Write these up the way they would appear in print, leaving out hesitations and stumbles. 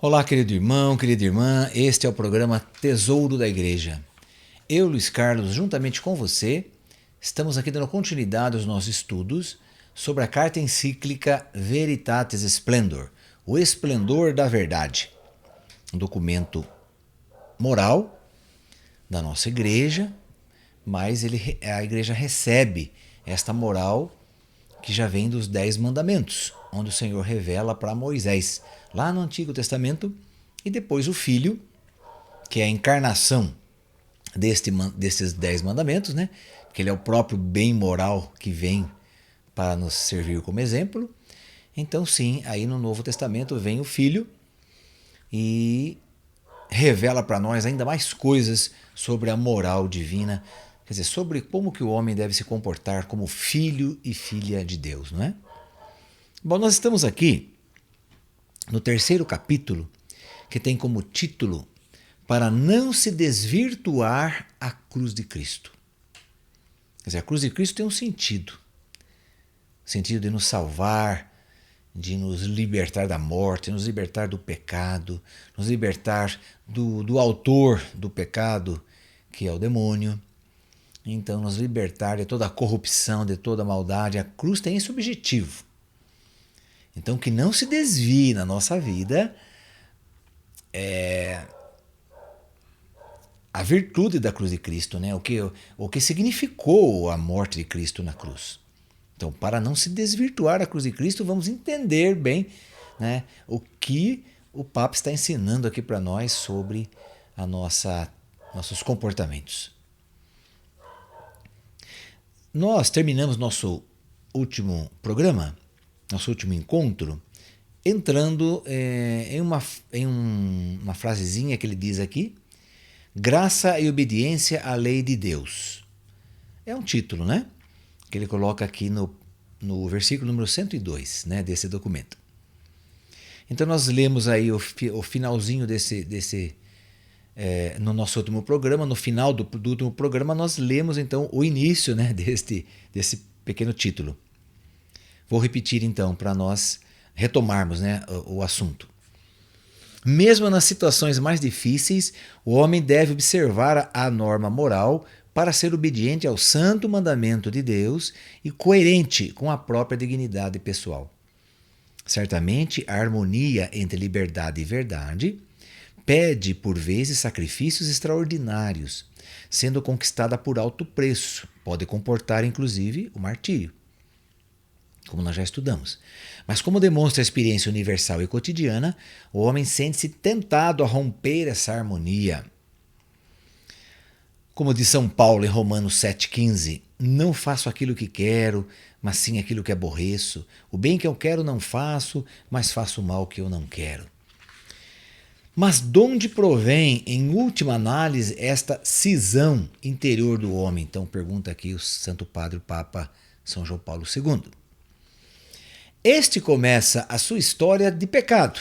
Olá, querido irmão, querida irmã, este é o programa Tesouro da Igreja. Eu, Luiz Carlos, juntamente com você, estamos aqui dando continuidade aos nossos estudos sobre a carta encíclica Veritatis Splendor, o esplendor da verdade, um documento moral da nossa igreja, mas a igreja recebe esta moral que já vem dos 10 mandamentos, onde o Senhor revela para Moisés, lá no Antigo Testamento, e depois o Filho, que é a encarnação desses 10 mandamentos, né? Que ele é o próprio bem moral que vem para nos servir como exemplo. Então sim, aí no Novo Testamento vem o Filho e revela para nós ainda mais coisas sobre a moral divina, quer dizer, sobre como que o homem deve se comportar como filho e filha de Deus, não é? Bom, nós estamos aqui no terceiro capítulo, que tem como título Para não se desvirtuar a cruz de Cristo. Quer dizer, a cruz de Cristo tem um sentido. O sentido de nos salvar, de nos libertar da morte, nos libertar do pecado, nos libertar do autor do pecado, que é o demônio. Então, nos libertar de toda a corrupção, de toda a maldade. A cruz tem esse objetivo. Então, que não se desvie na nossa vida a virtude da cruz de Cristo, né? O que significou a morte de Cristo na cruz. Então, para não se desvirtuar a cruz de Cristo, vamos entender bem, né, o que o Papa está ensinando aqui para nós sobre nossos comportamentos. Nós terminamos nosso último programa, nosso último encontro, entrando em uma frasezinha que ele diz aqui: graça e obediência à lei de Deus. É um título, né? Que ele coloca aqui no versículo número 102, né, desse documento. Então nós lemos aí o finalzinho no nosso último programa. No final do último programa nós lemos então o início, né, desse pequeno título. Vou repetir então para nós retomarmos, né, o assunto. Mesmo nas situações mais difíceis, o homem deve observar a norma moral para ser obediente ao santo mandamento de Deus e coerente com a própria dignidade pessoal. Certamente, a harmonia entre liberdade e verdade pede, por vezes, sacrifícios extraordinários, sendo conquistada por alto preço. Pode comportar, inclusive, o martírio, como nós já estudamos. Mas como demonstra a experiência universal e cotidiana, o homem sente-se tentado a romper essa harmonia. Como diz São Paulo em Romanos 7,15, não faço aquilo que quero, mas sim aquilo que aborreço. O bem que eu quero não faço, mas faço o mal que eu não quero. Mas de onde provém, em última análise, esta cisão interior do homem? Então pergunta aqui o Santo Padre, o Papa São João Paulo II. Este começa a sua história de pecado,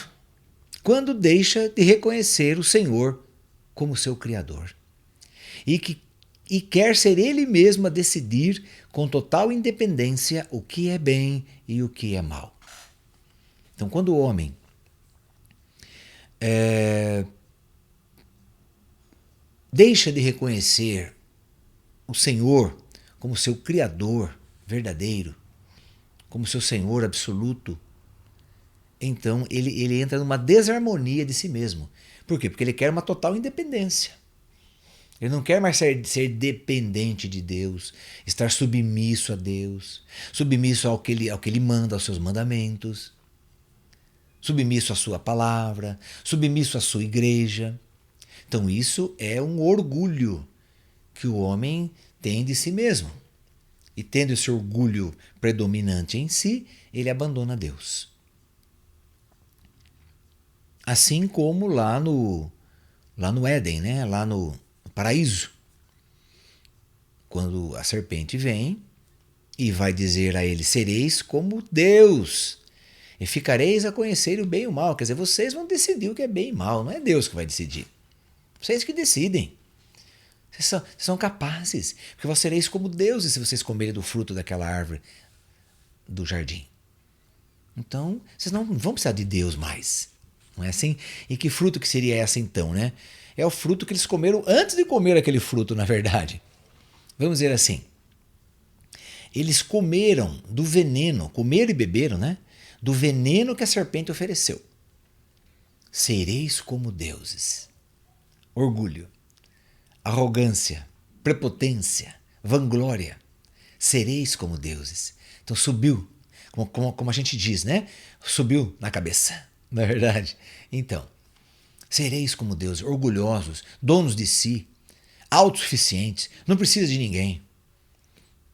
quando deixa de reconhecer o Senhor como seu Criador. E quer ser ele mesmo a decidir com total independência o que é bem e o que é mal. Então, quando o homem deixa de reconhecer o Senhor como seu Criador verdadeiro, como seu Senhor absoluto, então ele entra numa desarmonia de si mesmo. Por quê? Porque ele quer uma total independência. Ele não quer mais ser dependente de Deus, estar submisso a Deus, submisso ao que ele manda, aos seus mandamentos, submisso à sua palavra, submisso à sua igreja. Então isso é um orgulho que o homem tem de si mesmo. E tendo esse orgulho predominante em si, ele abandona Deus. Assim como lá no Éden, né? Lá no paraíso, quando a serpente vem e vai dizer a ele: sereis como Deus e ficareis a conhecer o bem e o mal. Quer dizer, vocês vão decidir o que é bem e mal, não é Deus que vai decidir. Vocês que decidem. Vocês são capazes, porque vós sereis como deuses se vocês comerem do fruto daquela árvore do jardim. Então, vocês não vão precisar de Deus mais. Não é assim? E que fruto que seria essa então, né? É o fruto que eles comeram antes de comer aquele fruto, na verdade. Vamos dizer assim. Eles comeram do veneno, comeram e beberam, né? Do veneno que a serpente ofereceu. Sereis como deuses. Orgulho, arrogância, prepotência, vanglória. Sereis como deuses. Então subiu, como a gente diz, né? Subiu na cabeça, não é verdade? Então, sereis como deuses, orgulhosos, donos de si, autossuficientes, não precisa de ninguém.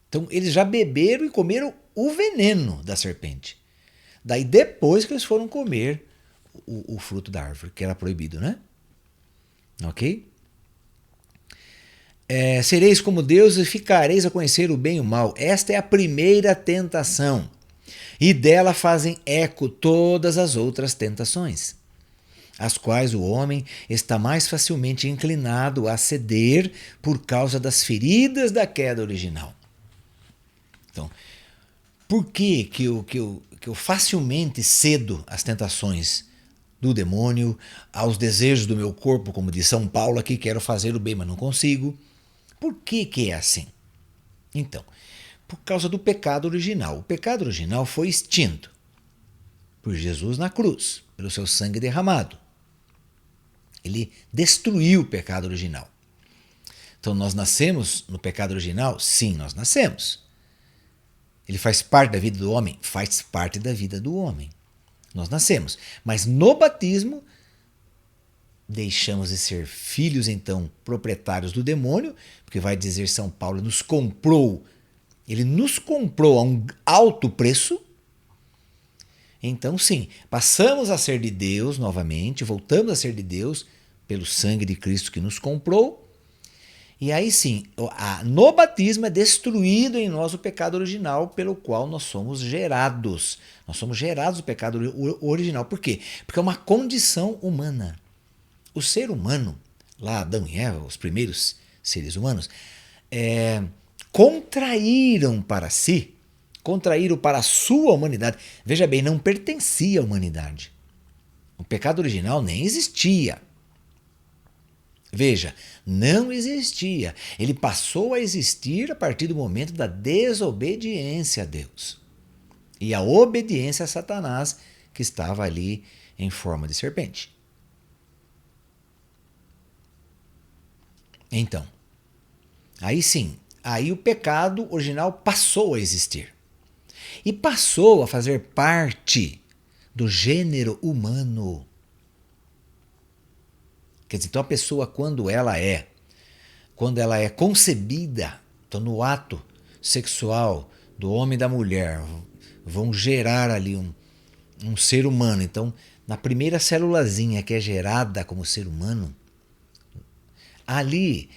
Então eles já beberam e comeram o veneno da serpente. Daí depois que eles foram comer o fruto da árvore, que era proibido, né? Ok? Sereis como Deus e ficareis a conhecer o bem e o mal. Esta é a primeira tentação. E dela fazem eco todas as outras tentações, às quais o homem está mais facilmente inclinado a ceder por causa das feridas da queda original. Então, por que eu facilmente cedo às tentações do demônio, aos desejos do meu corpo, como diz São Paulo aqui, quero fazer o bem, mas não consigo? Por que é assim? Então, por causa do pecado original. O pecado original foi extinto por Jesus na cruz, pelo seu sangue derramado. Ele destruiu o pecado original. Então, nós nascemos no pecado original? Sim, nós nascemos. Ele faz parte da vida do homem? Faz parte da vida do homem. Nós nascemos. Mas no batismo, deixamos de ser filhos, então, proprietários do demônio, porque vai dizer São Paulo, nos comprou. Ele nos comprou a um alto preço. Então, sim, passamos a ser de Deus novamente, voltamos a ser de Deus pelo sangue de Cristo que nos comprou. E aí sim, no batismo é destruído em nós o pecado original pelo qual nós somos gerados. Nós somos gerados do pecado original. Por quê? Porque é uma condição humana. O ser humano, lá Adão e Eva, os primeiros seres humanos, contraíram para si, contraíram para a sua humanidade. Veja bem, não pertencia à humanidade. O pecado original nem existia. Veja, não existia. Ele passou a existir a partir do momento da desobediência a Deus e a obediência a Satanás, que estava ali em forma de serpente. Então, aí sim, aí o pecado original passou a existir e passou a fazer parte do gênero humano. Quer dizer, então a pessoa quando ela é concebida, então no ato sexual do homem e da mulher, vão gerar ali um ser humano. Então, na primeira célulazinha que é gerada como ser humano, ali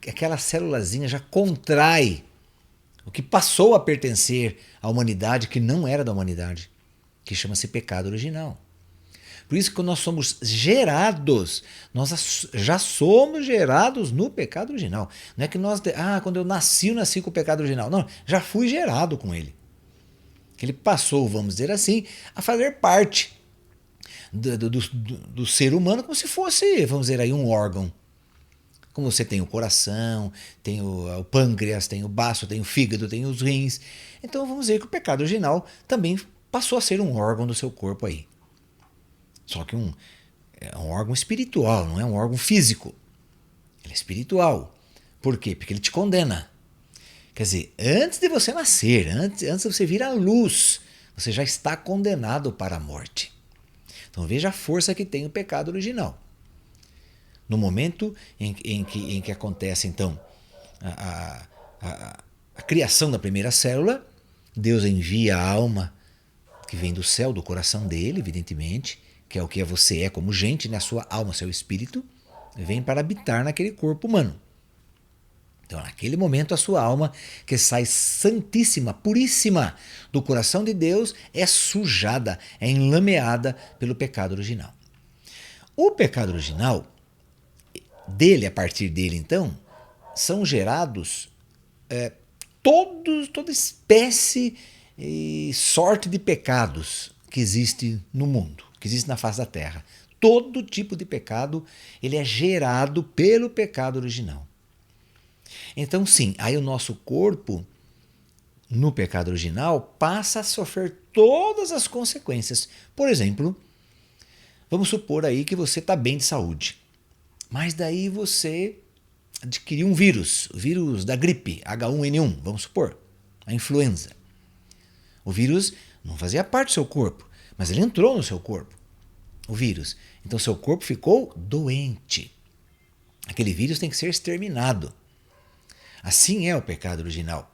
aquela célulazinha já contrai o que passou a pertencer à humanidade, que não era da humanidade, que chama-se pecado original. Por isso que quando nós somos gerados, nós já somos gerados no pecado original. Não é que quando eu nasci com o pecado original. Não, já fui gerado com ele. Que ele passou, vamos dizer assim, a fazer parte do ser humano como se fosse, vamos dizer aí, um órgão. Como você tem o coração, tem o pâncreas, tem o baço, tem o fígado, tem os rins. Então vamos dizer que o pecado original também passou a ser um órgão do seu corpo aí. Só que é um órgão espiritual, não é um órgão físico. Ele é espiritual. Por quê? Porque ele te condena. Quer dizer, antes de você nascer, antes de você vir à luz, você já está condenado para a morte. Então veja a força que tem o pecado original. No momento em que acontece, então, a criação da primeira célula, Deus envia a alma que vem do céu, do coração dele, evidentemente, que é o que você é como gente, né? A sua alma, seu espírito, vem para habitar naquele corpo humano. Então, naquele momento, a sua alma, que sai santíssima, puríssima do coração de Deus, é sujada, é enlameada pelo pecado original. O pecado original, a partir dele, então, são gerados toda espécie e sorte de pecados que existe no mundo. que existe na face da terra. Todo tipo de pecado, ele é gerado pelo pecado original. Então sim, aí o nosso corpo, no pecado original, passa a sofrer todas as consequências. Por exemplo, vamos supor aí que você está bem de saúde, mas daí você adquiriu um vírus, o vírus da gripe, H1N1, vamos supor, a influenza. O vírus não fazia parte do seu corpo, mas ele entrou no seu corpo, o vírus. Então seu corpo ficou doente. Aquele vírus tem que ser exterminado. Assim é o pecado original.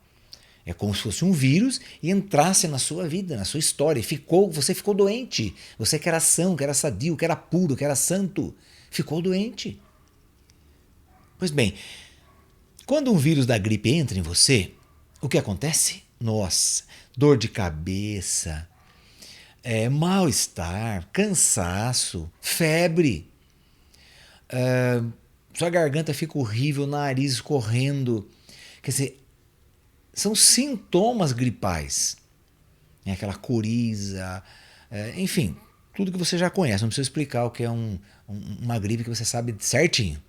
É como se fosse um vírus e entrasse na sua vida, na sua história. E você ficou doente. Você que era são, que era sadio, que era puro, que era santo, ficou doente. Pois bem, quando um vírus da gripe entra em você, o que acontece? Nossa, dor de cabeça, mal-estar, cansaço, febre. Sua garganta fica horrível, nariz escorrendo. Quer dizer, são sintomas gripais. Aquela coriza, enfim, tudo que você já conhece. Não precisa explicar o que é uma gripe que você sabe certinho.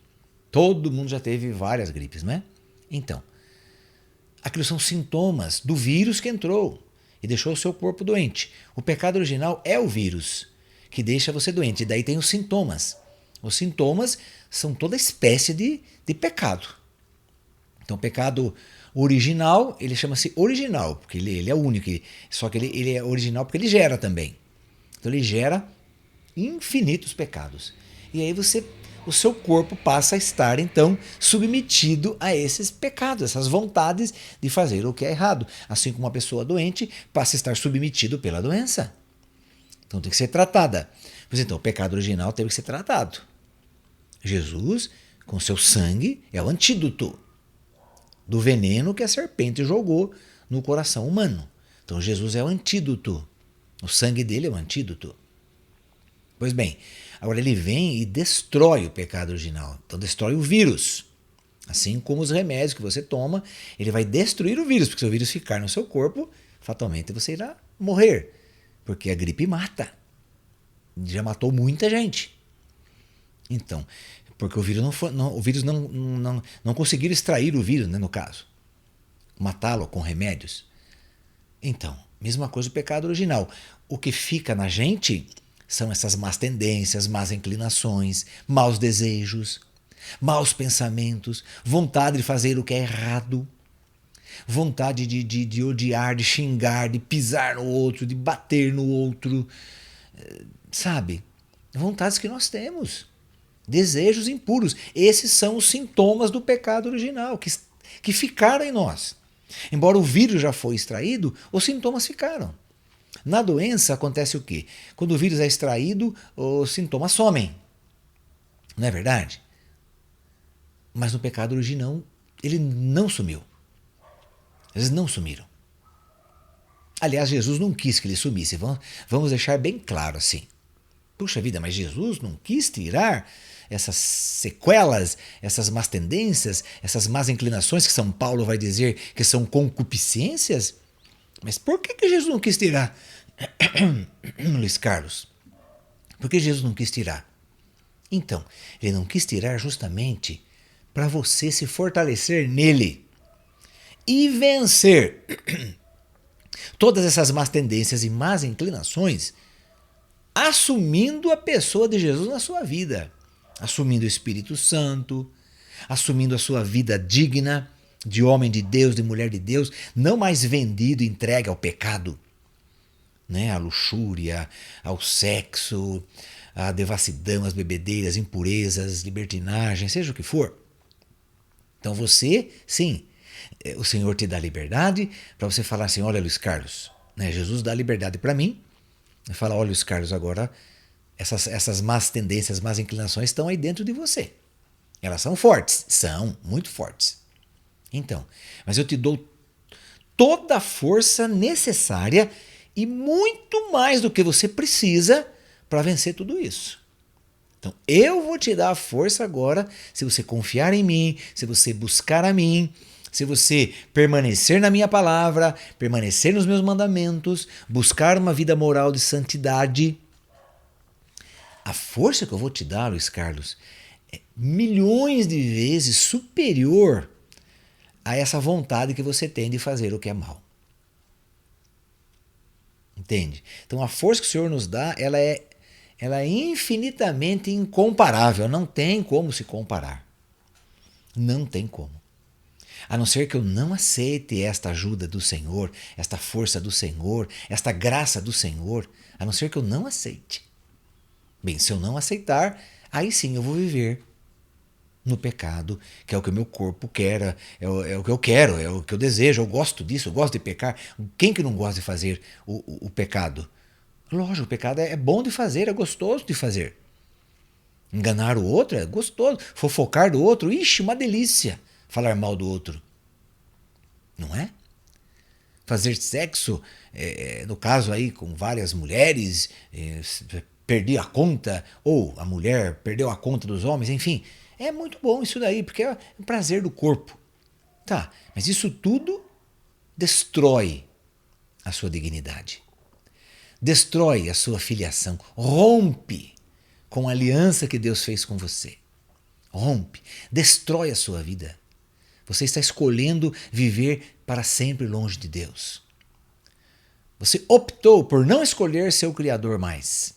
Todo mundo já teve várias gripes, né? Então, aquilo são sintomas do vírus que entrou e deixou o seu corpo doente. O pecado original é o vírus que deixa você doente. E daí tem os sintomas. Os sintomas são toda espécie de pecado. Então, o pecado original, ele chama-se original, porque ele é único. Só que ele é original porque ele gera também. Então, ele gera infinitos pecados. E aí o seu corpo passa a estar, então, submetido a esses pecados, essas vontades de fazer o que é errado. Assim como uma pessoa doente passa a estar submetido pela doença. Então, tem que ser tratada. Pois então, o pecado original teve que ser tratado. Jesus, com seu sangue, é o antídoto do veneno que a serpente jogou no coração humano. Então Jesus é o antídoto. O sangue dele é o antídoto. Pois bem, agora ele vem e destrói o pecado original. Então destrói o vírus. Assim como os remédios que você toma, ele vai destruir o vírus, porque se o vírus ficar no seu corpo, fatalmente você irá morrer. Porque a gripe mata. Já matou muita gente. Então, porque o vírus não conseguiram extrair o vírus, né, no caso. Matá-lo com remédios. Então, mesma coisa o pecado original. O que fica na gente são essas más tendências, más inclinações, maus desejos, maus pensamentos, vontade de fazer o que é errado, vontade de odiar, de xingar, de pisar no outro, de bater no outro. Sabe? Vontades que nós temos. Desejos impuros. Esses são os sintomas do pecado original, que ficaram em nós. Embora o vírus já foi extraído, os sintomas ficaram. Na doença acontece o quê? Quando o vírus é extraído, os sintomas somem. Não é verdade? Mas no pecado original, ele não sumiu. Eles não sumiram. Aliás, Jesus não quis que ele sumisse. Vamos deixar bem claro assim. Puxa vida, mas Jesus não quis tirar essas sequelas, essas más tendências, essas más inclinações que São Paulo vai dizer que são concupiscências? Mas por que Jesus não quis tirar? Luiz Carlos, por que Jesus não quis tirar? Então, ele não quis tirar justamente para você se fortalecer nele e vencer todas essas más tendências e más inclinações, assumindo a pessoa de Jesus na sua vida, assumindo o Espírito Santo, assumindo a sua vida digna de homem de Deus, de mulher de Deus, não mais vendido e entregue ao pecado, né? À luxúria, ao sexo, à devassidão, às bebedeiras, impurezas, libertinagem, seja o que for. Então você, sim, o Senhor te dá liberdade para você falar assim, olha Luiz Carlos, né? Jesus dá liberdade para mim, fala, olha Luiz Carlos, agora essas más tendências, más inclinações estão aí dentro de você. Elas são fortes, são muito fortes. Então, mas eu te dou toda a força necessária e muito mais do que você precisa para vencer tudo isso. Então, eu vou te dar a força agora, se você confiar em mim, se você buscar a mim, se você permanecer na minha palavra, permanecer nos meus mandamentos, buscar uma vida moral de santidade. A força que eu vou te dar, Luiz Carlos, é milhões de vezes superior a essa vontade que você tem de fazer o que é mal. Entende? Então a força que o Senhor nos dá, ela é infinitamente incomparável. Não tem como se comparar. Não tem como. A não ser que eu não aceite esta ajuda do Senhor, esta força do Senhor, esta graça do Senhor, a não ser que eu não aceite. Bem, se eu não aceitar, aí sim eu vou viver no pecado, que é o que o meu corpo quer, é o que eu quero, é o que eu desejo, eu gosto disso, eu gosto de pecar. Quem que não gosta de fazer o pecado? Lógico, o pecado é bom de fazer, é gostoso de fazer. Enganar o outro é gostoso, fofocar do outro, ixi, uma delícia falar mal do outro. Não é? Fazer sexo, no caso aí com várias mulheres, perdi a conta, ou a mulher perdeu a conta dos homens, enfim. É muito bom isso daí, porque é um prazer do corpo. Tá, mas isso tudo destrói a sua dignidade. Destrói a sua filiação. Rompe com a aliança que Deus fez com você. Rompe, destrói a sua vida. Você está escolhendo viver para sempre longe de Deus. Você optou por não escolher seu Criador mais.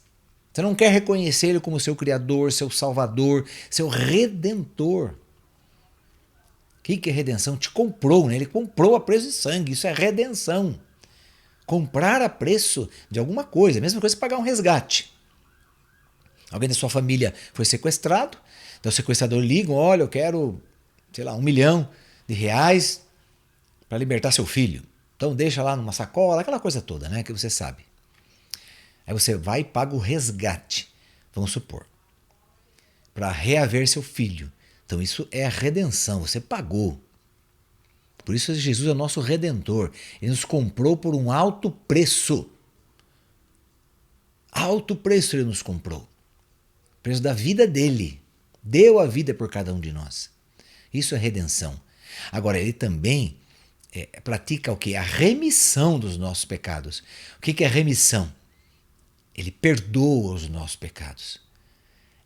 Você não quer reconhecer Ele como seu Criador, seu Salvador, seu Redentor. O que é redenção? Te comprou, né? Ele comprou a preço de sangue. Isso é redenção. Comprar a preço de alguma coisa. A mesma coisa que pagar um resgate. Alguém da sua família foi sequestrado. Então o sequestrador liga, olha, eu quero, sei lá, R$1 milhão para libertar seu filho. Então deixa lá numa sacola, aquela coisa toda, né? Que você sabe. Aí você vai e paga o resgate, vamos supor, para reaver seu filho. Então isso é a redenção, você pagou. Por isso Jesus é o nosso Redentor. Ele nos comprou por um alto preço. Alto preço ele nos comprou. Preço da vida dele. Deu a vida por cada um de nós. Isso é redenção. Agora, ele também pratica o quê? A remissão dos nossos pecados. O que é remissão? Ele perdoa os nossos pecados.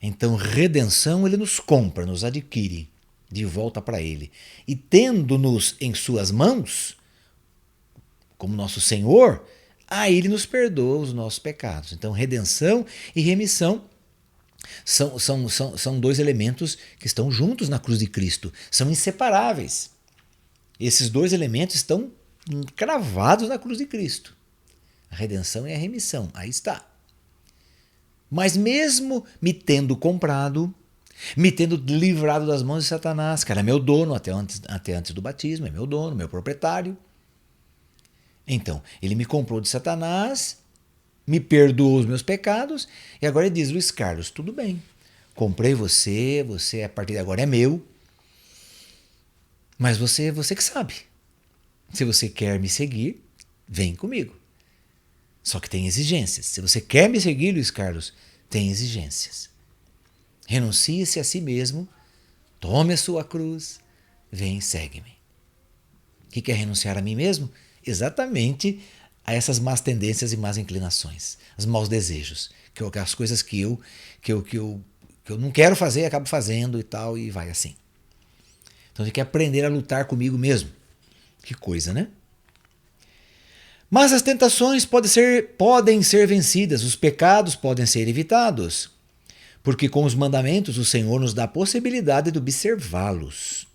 Então, redenção, ele nos compra, nos adquire de volta para ele. E tendo-nos em suas mãos, como nosso Senhor, aí ele nos perdoa os nossos pecados. Então, redenção e remissão são dois elementos que estão juntos na cruz de Cristo. São inseparáveis. Esses dois elementos estão cravados na cruz de Cristo. A redenção e a remissão. Aí está. Mas mesmo me tendo comprado, me tendo livrado das mãos de Satanás, que era meu dono até antes do batismo, é meu dono, meu proprietário. Então, ele me comprou de Satanás, me perdoou os meus pecados, e agora ele diz, Luiz Carlos, tudo bem, comprei você a partir de agora é meu, mas você que sabe. Se você quer me seguir, vem comigo. Só que tem exigências. Se você quer me seguir, Luiz Carlos, tem exigências. Renuncie-se a si mesmo, tome a sua cruz, vem e segue-me. O que é renunciar a mim mesmo? Exatamente a essas más tendências e más inclinações, os maus desejos, as coisas que eu não quero fazer, acabo fazendo e tal, e vai assim. Então tem que aprender a lutar comigo mesmo. Que coisa, né? Mas as tentações podem ser vencidas, os pecados podem ser evitados, porque com os mandamentos o Senhor nos dá a possibilidade de observá-los.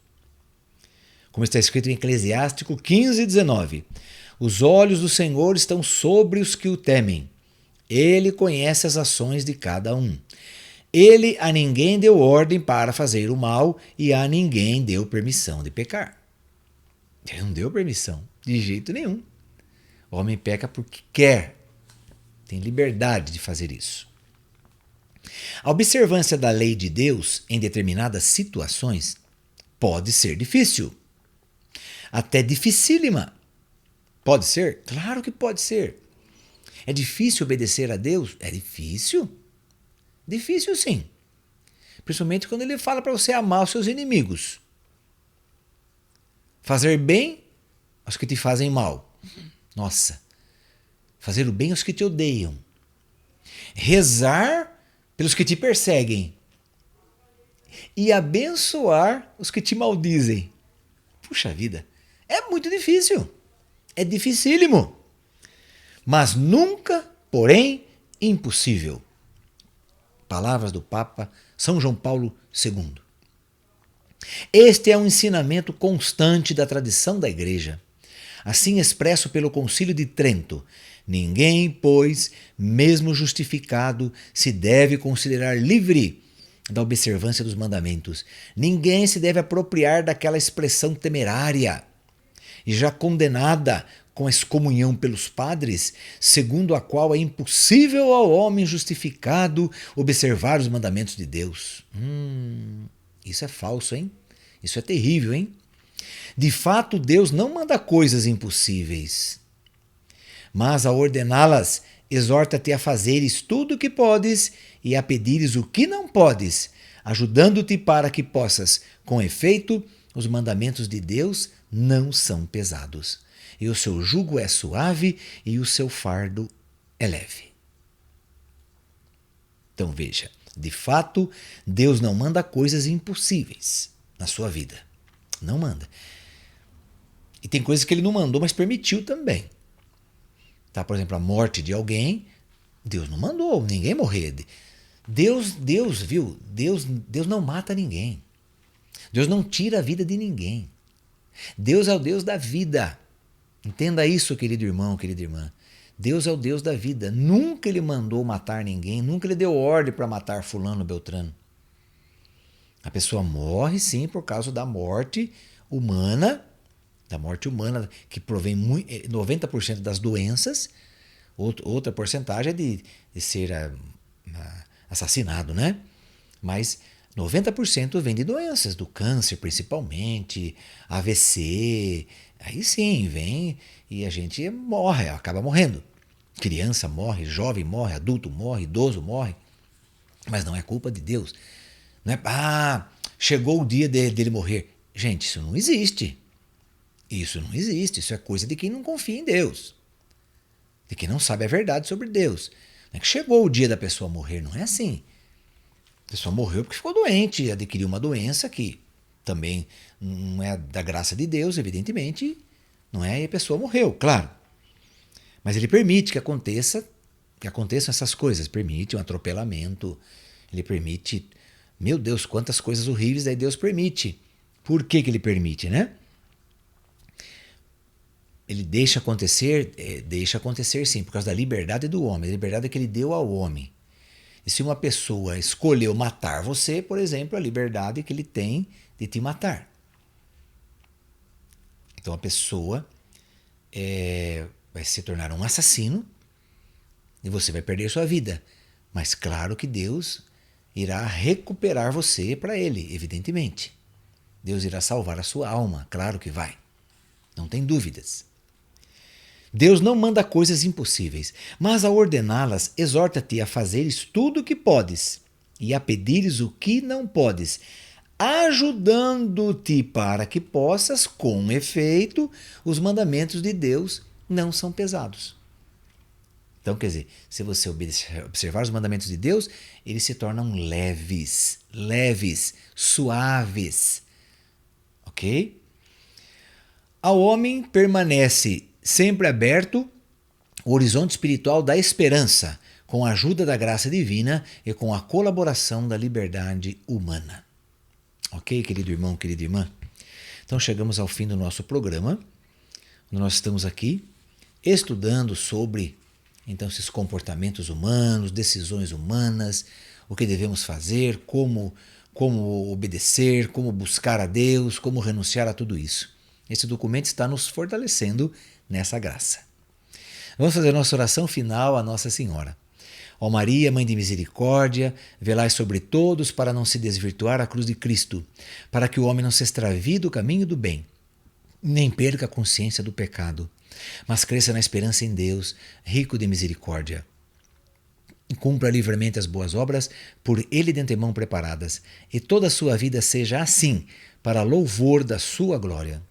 Como está escrito em Eclesiástico 15:19, os olhos do Senhor estão sobre os que o temem. Ele conhece as ações de cada um. Ele a ninguém deu ordem para fazer o mal e a ninguém deu permissão de pecar. Ele não deu permissão, de jeito nenhum. O homem peca porque quer, tem liberdade de fazer isso. A observância da lei de Deus em determinadas situações pode ser difícil, até dificílima. Pode ser? Claro que pode ser. É difícil obedecer a Deus? É difícil. Difícil sim. Principalmente quando ele fala para você amar os seus inimigos. Fazer bem aos que te fazem mal. Nossa. Fazer o bem aos que te odeiam. Rezar pelos que te perseguem e abençoar os que te maldizem. Puxa vida, é muito difícil. É dificílimo. Mas nunca, porém, impossível. Palavras do Papa São João Paulo II. Este é um ensinamento constante da tradição da Igreja, assim expresso pelo Concílio de Trento. Ninguém, pois, mesmo justificado, se deve considerar livre da observância dos mandamentos. Ninguém se deve apropriar daquela expressão temerária e já condenada com a excomunhão pelos padres, segundo a qual é impossível ao homem justificado observar os mandamentos de Deus. Isso é falso, hein? Isso é terrível, hein? De fato, Deus não manda coisas impossíveis, mas a ordená-las, exorta-te a fazeres tudo o que podes e a pedires o que não podes, ajudando-te para que possas, com efeito, os mandamentos de Deus não são pesados, e o seu jugo é suave e o seu fardo é leve. Então veja, de fato, Deus não manda coisas impossíveis na sua vida. Não manda. E tem coisas que ele não mandou, mas permitiu também. Tá, por exemplo, a morte de alguém, Deus não mandou ninguém morrer. Deus não mata ninguém. Deus não tira a vida de ninguém. Deus é o Deus da vida. Entenda isso, querido irmão, querida irmã. Deus é o Deus da vida. Nunca ele mandou matar ninguém, nunca ele deu ordem para matar fulano, beltrano. A pessoa morre, sim, por causa da morte humana, que provém 90% das doenças. Outra porcentagem é de ser assassinado, né? Mas 90% vem de doenças, do câncer principalmente, AVC. Aí sim, vem e a gente morre, acaba morrendo. Criança morre, jovem morre, adulto morre, idoso morre. Mas não é culpa de Deus. Não é, chegou o dia dele morrer. Gente, isso não existe. Isso não existe. Isso é coisa de quem não confia em Deus. De quem não sabe a verdade sobre Deus. Não é que chegou o dia da pessoa morrer, não é assim. A pessoa morreu porque ficou doente, adquiriu uma doença que também não é da graça de Deus, evidentemente, não é? E a pessoa morreu, claro. Mas ele permite que aconteçam essas coisas, permite um atropelamento, ele permite, meu Deus, quantas coisas horríveis aí Deus permite. Por que ele permite, né? Ele deixa acontecer sim, por causa da liberdade do homem, a liberdade que ele deu ao homem. E se uma pessoa escolheu matar você, por exemplo, a liberdade que ele tem de te matar. Então a pessoa vai se tornar um assassino e você vai perder sua vida. Mas claro que Deus irá recuperar você para ele, evidentemente. Deus irá salvar a sua alma, claro que vai. Não tem dúvidas. Deus não manda coisas impossíveis, mas ao ordená-las, exorta-te a fazeres tudo o que podes e a pedires o que não podes, ajudando-te para que possas, com efeito, os mandamentos de Deus não são pesados. Então, quer dizer, se você observar os mandamentos de Deus, eles se tornam leves, suaves. Ok? Ao homem permanece sempre aberto o horizonte espiritual da esperança, com a ajuda da graça divina e com a colaboração da liberdade humana. Ok, querido irmão, querida irmã? Então chegamos ao fim do nosso programa. Nós estamos aqui estudando sobre então esses comportamentos humanos, decisões humanas, o que devemos fazer, como obedecer, como buscar a Deus, como renunciar a tudo isso. Esse documento está nos fortalecendo nessa graça. Vamos fazer a nossa oração final à Nossa Senhora. Ó Maria, Mãe de Misericórdia, velai sobre todos para não se desvirtuar a cruz de Cristo, para que o homem não se extravie do caminho do bem, nem perca a consciência do pecado, mas cresça na esperança em Deus, rico de misericórdia. E cumpra livremente as boas obras por Ele de antemão preparadas, e toda a sua vida seja assim, para louvor da sua glória.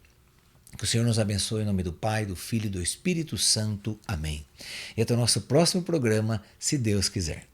Que o Senhor nos abençoe em nome do Pai, do Filho e do Espírito Santo. Amém. E até o nosso próximo programa, se Deus quiser.